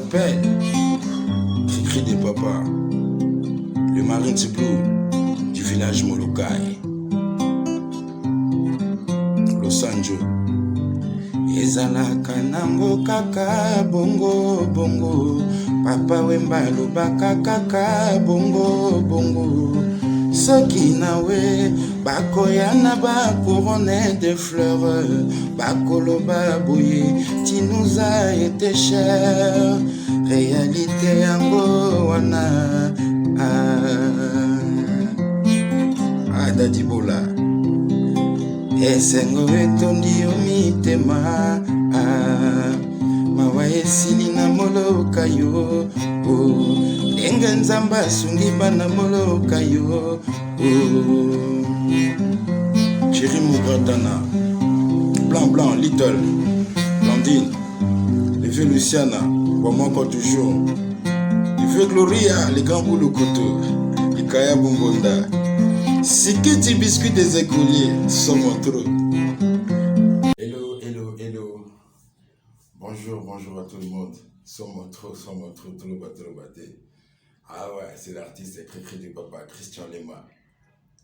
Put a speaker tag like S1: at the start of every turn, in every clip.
S1: m'appelle Cri des papas, le marin bleu du village Molokai, Los Angeles. Ezalaka nango kaka bongo bongo, papa wemba lobaka kaka bongo bongo. Soki nawe bakoya na ba couronne de fleurs, bakoloba boye tu nous as été cher. Réalité yango wana Dadi Bola esengo etondi yo mitema mawa esili na moloka yo ndenge nzambe asungi bana moloka yo Chéri Mugratana, Blanc, Little, Blandine, le vieux Luciana, bon encore toujours, le vieux Gloria, les grands boulots koto, les Kaya Bumbonda, Sikiti biscuit des écoliers, sommes trop. Hello. Bonjour à tout le monde. Sommes trop, tout le baté. Ah ouais, c'est l'artiste Cri du papa, Christian Lema.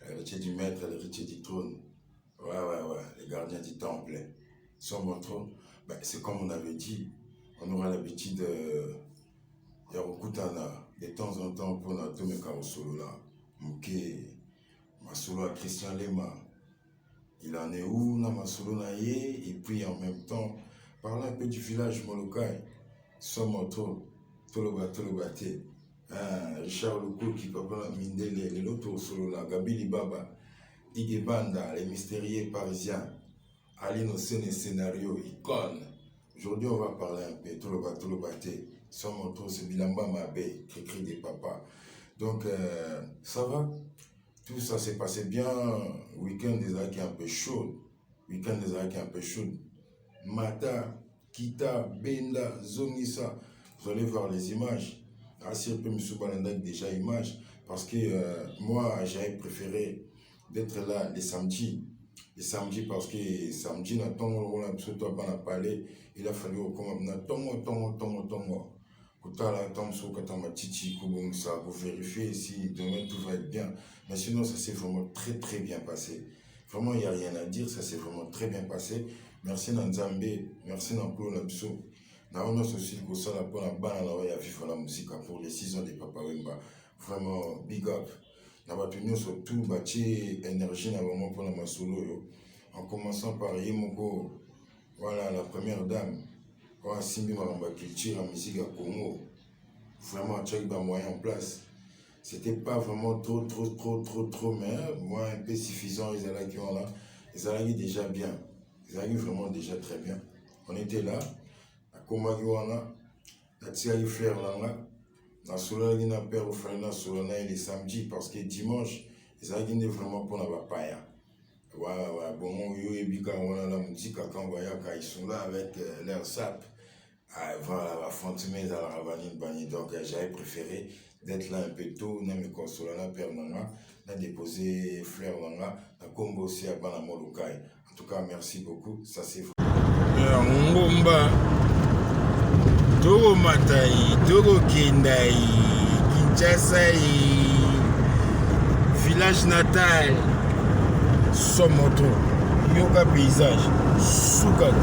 S1: L'héritier du maître, l'héritier du trône. Ouais, les gardiens du temple. Sommes trop. Ben, c'est comme on avait dit, on aura l'habitude de de temps en temps pour notre solo là. Mouké. Ma solo à Christian Lema, il en est où dans ma solo naïe, et puis en même temps, parler un peu du village Molokai, Somoto, Tolobaté, Richard Loko qui peut pas Mindele, les lotos solo là, Gabi Libaba, Ige Banda, les mystérieux parisiens, Aline Sene scénario, icône. Aujourd'hui, on va parler un peu, Tolobaté, Somoto, c'est Bilamba Mabé, Cri des papas. Donc, ça va? Tout ça s'est passé bien. Week-end des arcs un peu chaud. Mata, Kita, Benda, Zonissa. Vous allez voir les images. Assez peu M. Balandak déjà images. Parce que moi, j'avais préféré d'être là les samedis. Les samedis parce que samedi, on a parlé. Il a fallu vous vérifiez si demain tout va être bien. Mais sinon, ça s'est vraiment très bien passé. Vraiment, il n'y a rien à dire, ça s'est vraiment très bien passé. Merci Nanzambe, merci Namplo Napso. Nous aussi pour la musique pour les 6 ans de Papa Wemba. Vraiment, big up. Nous avons surtout bâti énergie pour la solo. En commençant par Yemoko, voilà la première dame. Simbi Maramba Culture, la musique à Congo. Vraiment, check dans moyen en place. C'était pas vraiment trop, mais moi un peu suffisant. Ils allaient déjà bien. Ils allaient vraiment déjà très bien. On était là, à Komagiwana, à Tsiaï Fleur Langa, à Solana, na Père Ofrena, Solana et les samedis, parce que dimanche, ils allaient vraiment pour la papaya. Bon, yo et Bika, on a la musique à Kambayaka, ils sont là avec leur sap. Voilà, la Fontenay à la Ravanine Bani. Donc, j'avais préféré d'être là un peu tôt. N'a me consoler la Père Nanga, n'a déposé Fleur Nanga, n'a combo aussi à Bana Molokai. En tout cas, merci beaucoup. Ça, c'est vrai. Ngomba, Togo Matai, Togo Kendai, Kinshasa, village natal, Somoto, Yoga paysage, Soukat.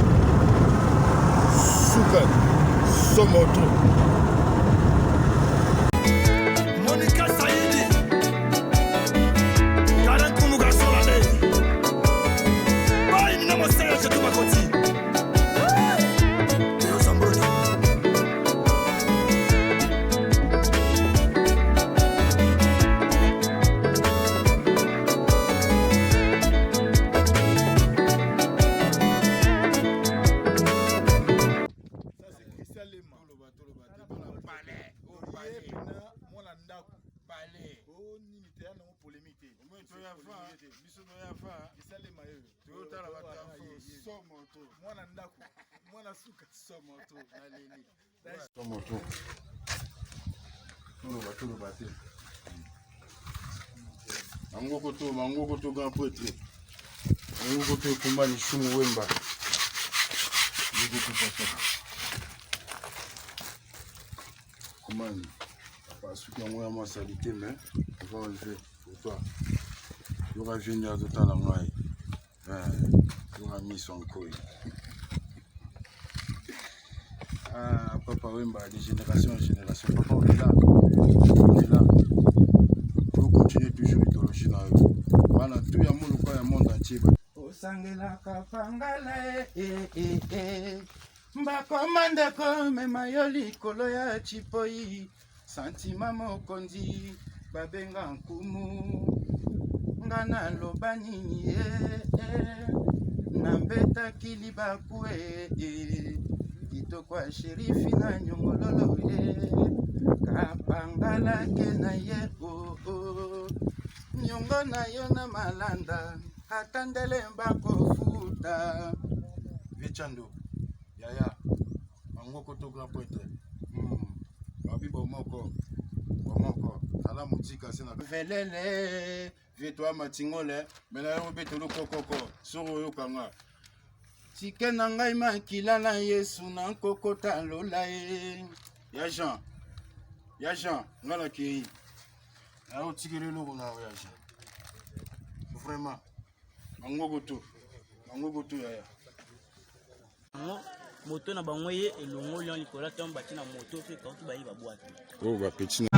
S1: Somoto. Monica Saidi, Karen Kumuga Solane. Bye, ni namo seye je tuba koti. Leo Sambrodo. Mango koto grand prêtre. Mango koto kumba ni shumu wemba. Mango koto pasa.
S2: Man, parce que moi, ma salité, mais on va enlever pour toi. Il y aura venir de temps à moi. Il aura mis son couille. Ah, Papa Wemba, de génération en génération. Papa, on est là. On est là. Il faut continuer toujours l'idéologie dans eux. Voilà, tout le monde entier.
S3: Osangelaka pangala mbakomandako mema yo likolo ya chipoi santima mokonzi babenga nkumu nga naloba nini nambetaki libaku kitoko ya sherifi na nyongololo kapangalake na ye nyongo na yo na malanda atandele mbakofuta
S2: Vichando Yaya Angoko to grand pointre Babibo moko ala mutika sena
S3: velele
S2: Vietwa matingole mena yo betolo kokoko soro yo kanga
S3: tike na ngai makila na Yesu na nkokota lola
S2: Ya Jean ngala ki ayo tikere lo na ya Jean vraiment Angoko to Yaya
S4: moto na bango ye elongo lion likola ntango bati na moto fe kauti bayi babwaki
S2: oh bapeti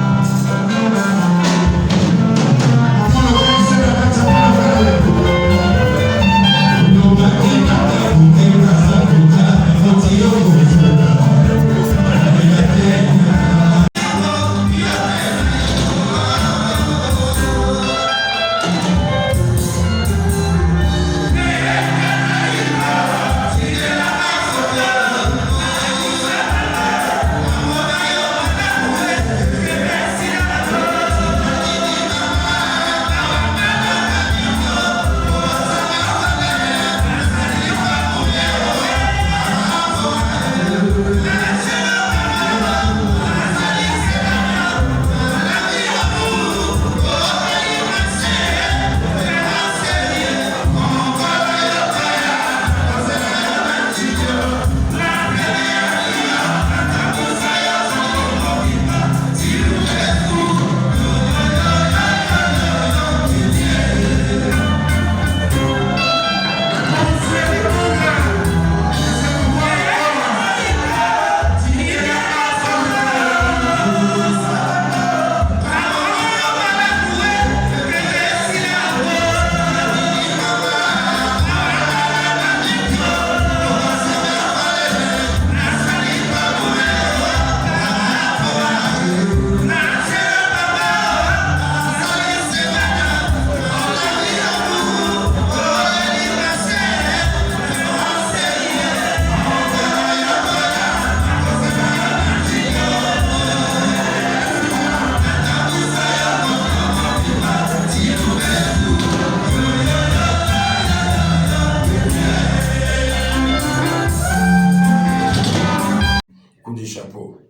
S1: Chapeau.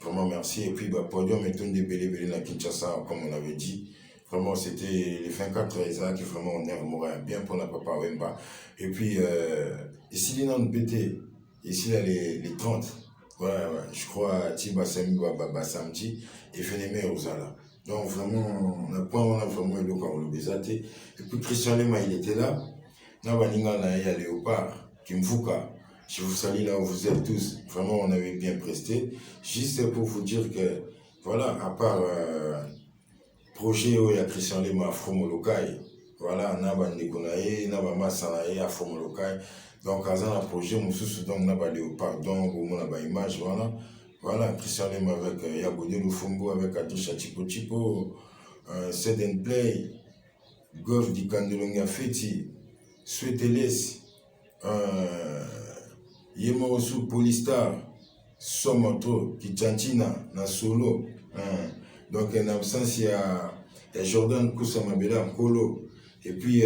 S1: Vraiment merci. Et puis, podium et tout des belé à Kinshasa, comme on avait dit. Vraiment, c'était les 24 Isaac qui vraiment on est bien pour la Papa Wemba. Et puis, ici, les noms pété, ici, là, les 30. Ouais, je crois, Tiba Sami Baba Samti et Fénémé Rosala. Donc, vraiment, on a vraiment eu le corps le bésaté. Et puis, Christian Lema, il était là. Nabaninga, il y a Léopard, Kimfuka. Je vous salue là où vous êtes tous. Vraiment, on avait bien presté. Juste pour vous dire que, voilà, à part projet où il y a Christian Lema à Fromolokai, voilà, Naba Nikonae, Naba Masanae à Fromolokai. Donc, à un projet, nous donc Naba Léopard, donc, on a une image, voilà. Voilà, Christian Lema avec Yabode Lufumbo, avec Atisha Chipo Chipo, Set and Play, Goff di Kandelonga Feti, Sweteles, Yema Osu Polistar, Somoto, Kichanchina, na solo. Donc en absence, il y a Jordan Koussamabela Kolo. Et puis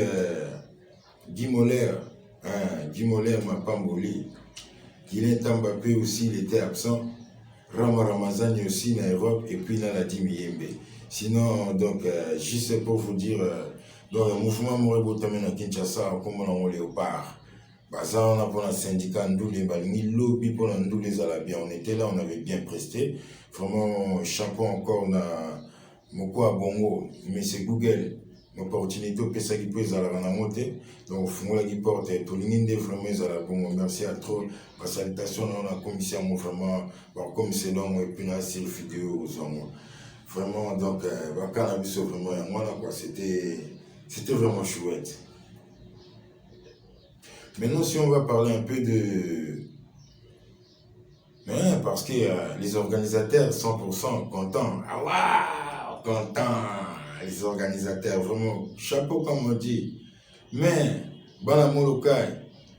S1: Guy Moller, Mapamboli. Guilain Tambapé aussi, il était absent. Rama Ramazani aussi, en Europe. Et puis Naladi Miyembe. Sinon, donc, juste pour vous dire, donc, le mouvement Morebo Tamen à Kinshasa, comme on a Léopard. Baza, on a pour un syndicat Ndoulé, Balingi, lobby pour un Ndoulé Zalabia. On était là, on avait bien presté. Vraiment, chapeau encore, on a Moko à Bongo, mais c'est Google. L'opportunité au PSA qui peut aller monter. Donc, Fungola qui porte, tout le monde vraiment Zala Bongo. Merci à trop. La salutation, on a commissaire, vraiment, comme c'est long, et puis on a aussi le vidéo aux hommes. Vraiment, donc, cannabis, vraiment, voilà, quoi, c'était vraiment chouette. Maintenant, si on va parler un peu de... Mais parce que les organisateurs, 100% contents. Ah waouh, contents, les organisateurs, vraiment, chapeau comme on dit. Mais, Bana Molokai,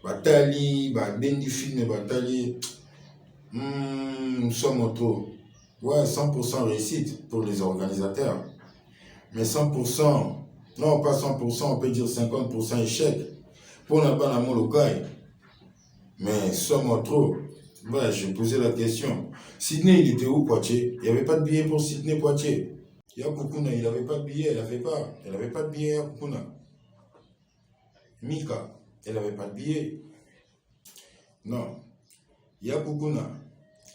S1: Batali, Bendi Film, Batali, nous sommes autour. Ouais, 100% réussite pour les organisateurs. Mais 100%, non pas 100%, on peut dire 50% échec pour la Bana Molokai. Mais sommes trop. Ouais, je posais la question. Sydney, il était où, Poitiers? Il n'y avait pas de billet pour Sydney-Poitiers. Yakukuna, il n'avait pas de billet, elle n'avait pas. Elle n'avait pas de billet, Yakukuna. Mika, elle n'avait pas de billet. Non. Yakukuna,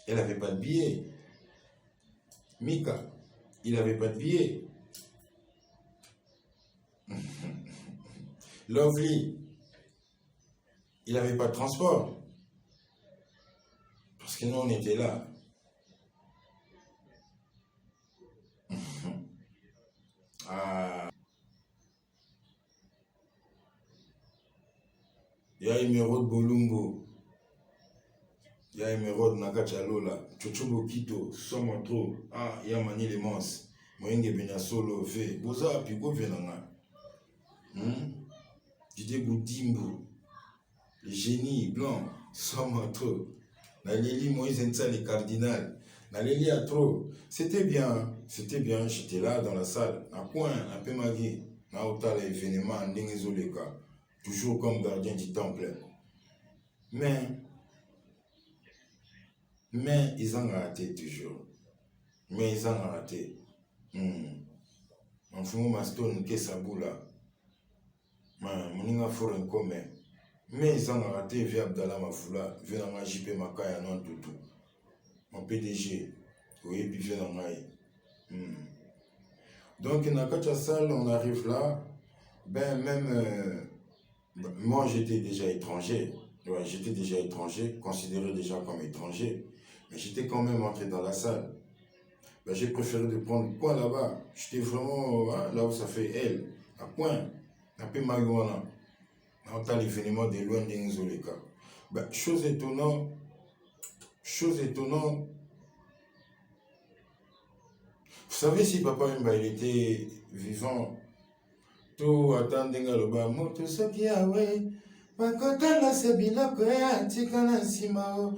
S1: elle n'avait pas de billet. Mika, il n'avait pas de billet. Lovely, il n'avait pas de transport. Parce que nous, on était là. Ah. Il y a Emeraude Bolumbo. Il y a Emeraude Nakachalola. Chochobo Kito. Somotro. Ah, il y a Mani Lemons. Moyenge Benyasolo. Ve. Boza Piko Venanga. Didier Boudimbo. Le génie blanc. Somotro. Naleli Moïse Nsa les cardinal. Naleli a trop. C'était bien. C'était bien. J'étais là dans la salle. À point, un peu magué. Na autant l'événement en Dengezoleka. Toujours comme gardien du temple. Mais ils ont raté toujours. Mais ils ont raté. En fond, Maston, Kesaboula. Moninga Foreign Commun. Mais ils ont raté via Abdallah Mafoula, via la JP Makaya non tout. Mon PDG. Oui, puis via la Donc, dans la salle, on arrive là. Ben, même. Moi, j'étais déjà étranger. Ouais, j'étais déjà étranger, considéré déjà comme étranger. Mais j'étais quand même entré dans la salle. Ben, j'ai préféré de prendre le coin là-bas. J'étais vraiment là où ça fait L. À point. Un peu Maguana. On a l'événement de loin d'Enzoleka. Ben, chose étonnante. Vous savez si Papa Mba il était vivant, tout attendant le bas, moto soki awe, bakotanga se biloko ya antika na nsima o,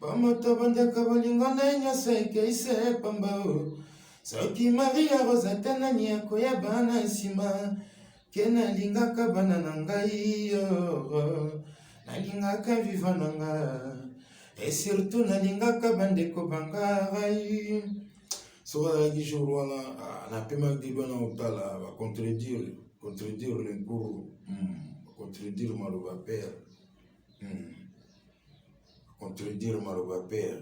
S1: bamoto bandeko bolingo na nyonso ekeise pamba o, soki Maria Rosa te nani akoyeba na nsima, ke nalingaka bana na ngai yo, nalingaka viva na nga, et surtout nalingaka bandeko banga rai. Soit la jour wana na pema de bana otala va contredire le cours, contredire Malouba père, contredire Malouba père.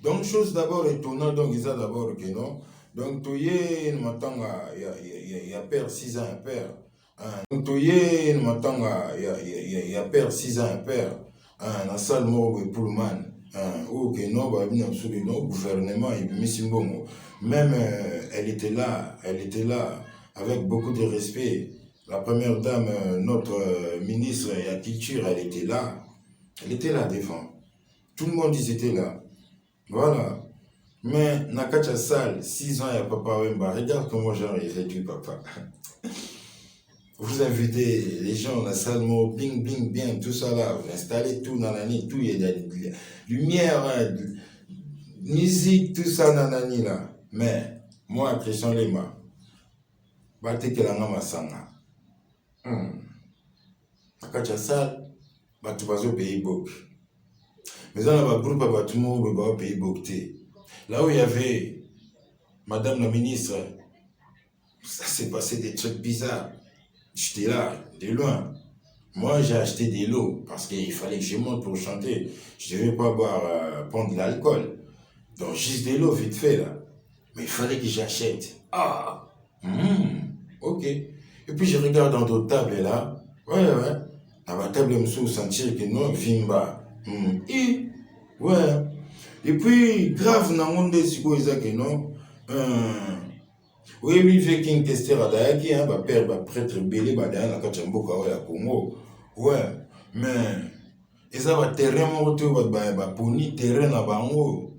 S1: Donc chose d'abord étonnante, donc ils a d'abord que non. Donc toye matanga ya père 6 ans un père. Donc toye matanga ya père 6 ans un père. Na salle mort pour le man. Ok, non, non, gouvernement, même elle était là, avec beaucoup de respect. La première dame, notre ministre de la Culture, elle était là devant. Tout le monde était là. Voilà. Mais Nakacha Salle, 6 ans, il y a Papa Wemba. Regarde comment j'ai réduit Papa. Vous invitez les gens, la salle, bling, bling, bien, tout ça là, vous installez tout, nanani, tout, il y a de la lumière, musique, tout ça, nanani là. Mais, moi, Christian Lema, bate que la nama sanga. Nakacha salle, batu bazo pays bok. Mais dans la groupe, batu mo beba pays bokté. Là où il y avait Madame la ministre, ça s'est passé des trucs bizarres. J'étais là, de loin. Moi, j'ai acheté des lots parce qu'il fallait que je monte pour chanter. Je ne devais pas boire, prendre de l'alcool. Donc, juste des lots vite fait, là. Mais il fallait que j'achète. Ah, ok. Et puis, je regarde dans d'autres tables, là. Ouais. Dans ma table, je me suis senti que non, Vimba. Ouais. Et puis, grave, dans mon décision, que non. Oui, lui fait qu'une question à Dayaki, bah père, bah prêtre belé, bah derrière la Kachamboka, ouais, à Congo. Ouais, mais, et ça va terrain, mon retour, bah, poni, terrain à Bango.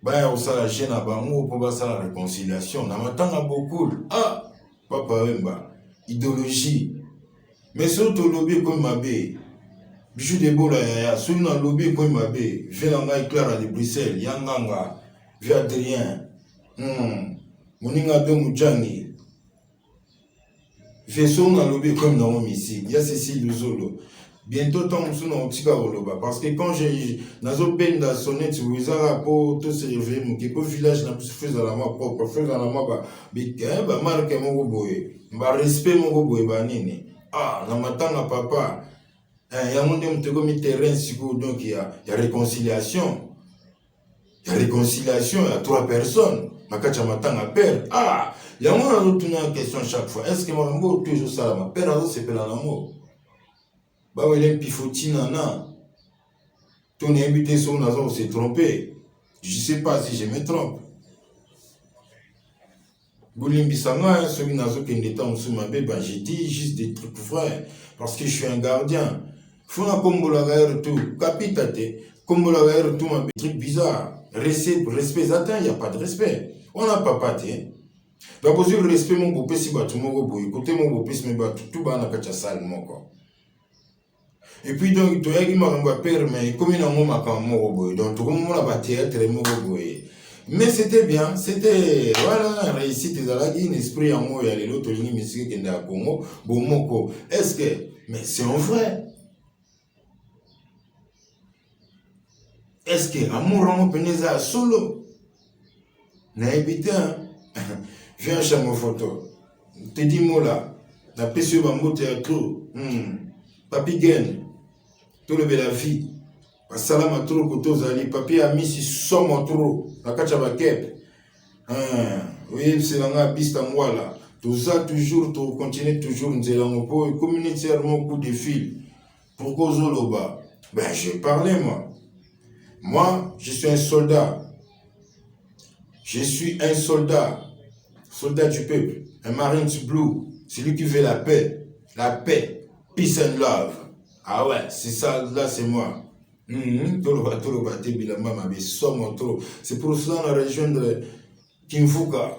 S1: Bah, on s'en la chaîne à Bango, pour ça la réconciliation. N'a m'attend à beaucoup. Ah, papa, bah, idéologie. Mais surtout, lobby comme ma baie. Bijou de Bola, yaya, celui dans lobby comme ma baie. Viens là, Clara de Bruxelles, Yanganga, viens Adrien. Moninga be Mujani. Vaisseau dans lobby comme dans mon ici. Il y a Cécile Luzolo. Bientôt, tant que nous sommes parce que quand j'ai nazo peine da sonner tu vous a pour tout se réveiller mon qui village n'a plus fait à la main propre fait à la main bah marque mon boy bah respect mon boy bah nini ah na matanga papa il y a mon dem te comme terrain siko donc il y a réconciliation il y a 3 personnes makacha matanga père ah il y a mon autre question chaque fois est-ce que mon mot toujours ça ma père a c'est pela l'amour bah oui, les pifoti nana. Ton invité son nazo s'est trompé. Je sais pas si je me trompe. Boulimbi Sanga, celui nazo qui n'était pas sous ma bébé, j'ai dit juste des trucs vrais. Parce que je suis un gardien. Faut na kombo la gaire tout. Capitate. Kombo la gaire tout, ma truc bizarre. Respect atteint, il n'y a pas de respect. On n'a pas pâté. D'abord, le respect, mon beau si batu mon beau. Écoutez, mon beau si me batu tout bas na kacha sale, mon quoi. Et puis donc, tu as dit que père, mais comme il a un donc tout le monde a théâtre et mais c'était bien, c'était voilà, réussite des alagis, un esprit en moi, il y a les autres lignes musique qui est à Congo, bon moko. Est-ce que, mais c'est un vrai. Est-ce que amour en peneza solo, n'a évité viens chez mon photo, te dis moi là, la PC va monter à tout, papi gagne. Tout le la vie. Salam à tout le côté aux alliés. Papier a mis si somme trop. La kacha va kep. Oui, c'est la piste à moi là. Tout ça toujours, tout continue toujours. Nous allons pour communautairement coup de fil. Pour cause au bas. Ben, je parlais moi. Moi, je suis un soldat. Je suis un soldat. Soldat du peuple. Un Marines Blue. Celui qui veut la paix. La paix. Peace and love. Ah ouais, c'est ça, là c'est moi. C'est pour ça dans la région de Kimfuka.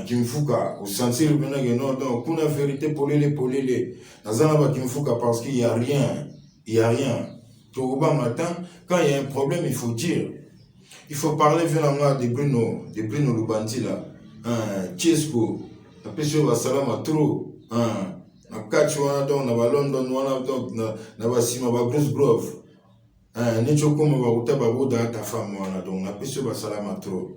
S1: Kimfuka, au sentir que non, donc, on a vérité pour les. Dans Kimfuka, parce qu'il n'y a rien. Il n'y a rien. Matin, quand il y a un problème, il faut dire. Il faut parler vraiment de Bruno Lubanti là. Chesco, la personne va salam à trop. Na catch wana donc na ba London wana donc na ba sima ba Bruce Grove ni choko mo ba utaba boda ta femme wana donc na peso ba salama trop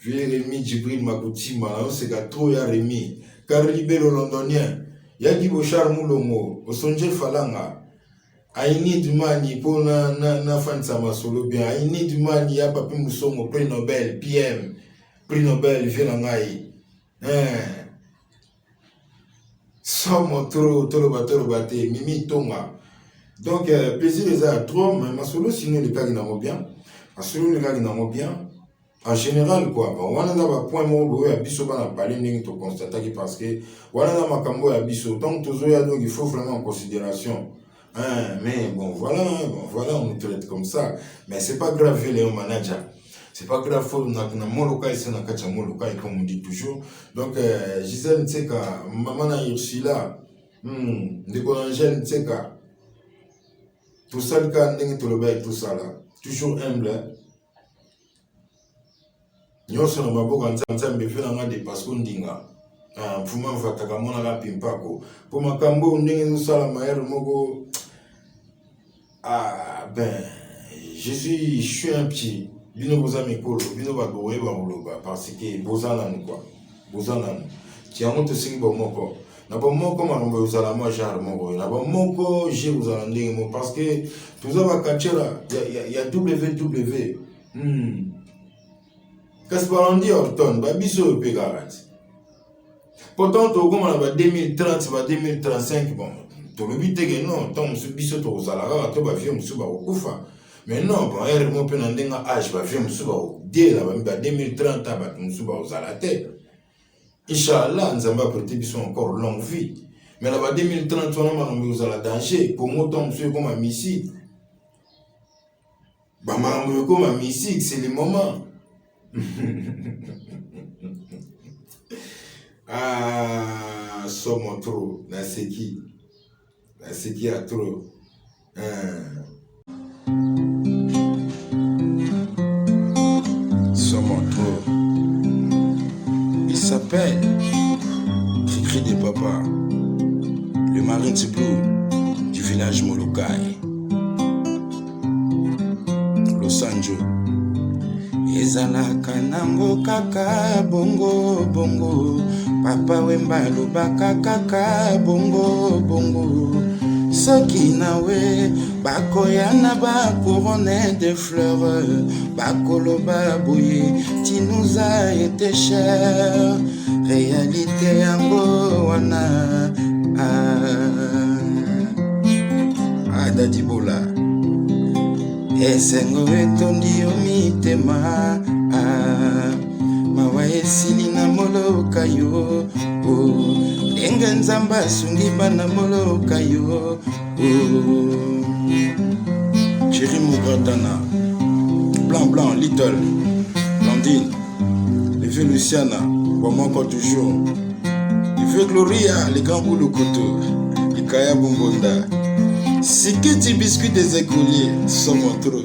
S1: vieux Rémi Djibril Makutima on se ga trop ya Rémi car libéro londonien ya ki bo charme longo o sonje falanga I need money pour na fansa masolo bien I need money ya papi musongo prix Nobel PM prix Nobel vient ngai Somme trop batté, mimi tonga. Donc, plaisir les a trop, mais ma solo sinon les cas qui n'ont bien. Ma solo les cas qui n'ont bien. En général, quoi. On a un point mot, à biso, on a parlé, n'est-ce pas, constater parce que, on a un macambo à biso. Tant que toujours, donc, il faut vraiment en considération. Mais bon, voilà, on nous traite comme ça. Mais c'est pas grave, les manager. C'est pas grave, on a mon local, c'est un catch mon local, comme on dit toujours. Donc, Gisèle Ntseka, maman a Ursula, Angèle Ntseka, tout ça, le cas, tout ça là, toujours humble. Nous sommes en train de faire des passes d'Inga. Pour moi, je vais vous la pimpako. Pour ma cambo, nous sommes mogo. Ah, ben, je suis un petit. Bino boza mikolo, bino ba goye ba uloba parce que boza nanu quoi. Boza nanu. Ti amoto singi ba moko. na ba moko makambo uzala moi genre moko na ba moko je uzala ndenge mo parce que tuza ba kachera ya www kasi balandi orton ba biso pe garati pourtant to comme na ba 2030 ba 2035 bon to le but que non tant musu biso to uzala ka to ba vie musu ba okufa mais non bon er mo pe na ndenga âge ba vie musu ba dès la ba 2030 ba musu ba uzala te. Inch'Allah, nous avons apporté encore longue vie. Mais là-bas, 2030, on a la danger. Pour moi, c'est comme un missile. Comme un missile, c'est le moment. Ah, sommes trop. La séquille a trop.
S2: Sommes trop. Il s'appelle Cricri des papas, le marin Tsiplou du village Molokai. Los Angeles. Ezalaka nango kaka bongo bongo, papa wemba lobaka kaka bongo bongo. Soki nawe bakoya na ba couronne de fleurs, bakoloba boye tu nous as été cher. Réalité yango wana Dadi Bola esengo etondi yo mitema mawa esili na moloka yo ndenge nzambe asungi bana moloka yo Chéri Mugratana, Blanc, Little, Blandine, le vieux Luciana, bon encore toujours, le vieux Gloria, les grands bouts couteau, les Kaya Bombonda, Siketi biscuit des écoliers, sommes trop.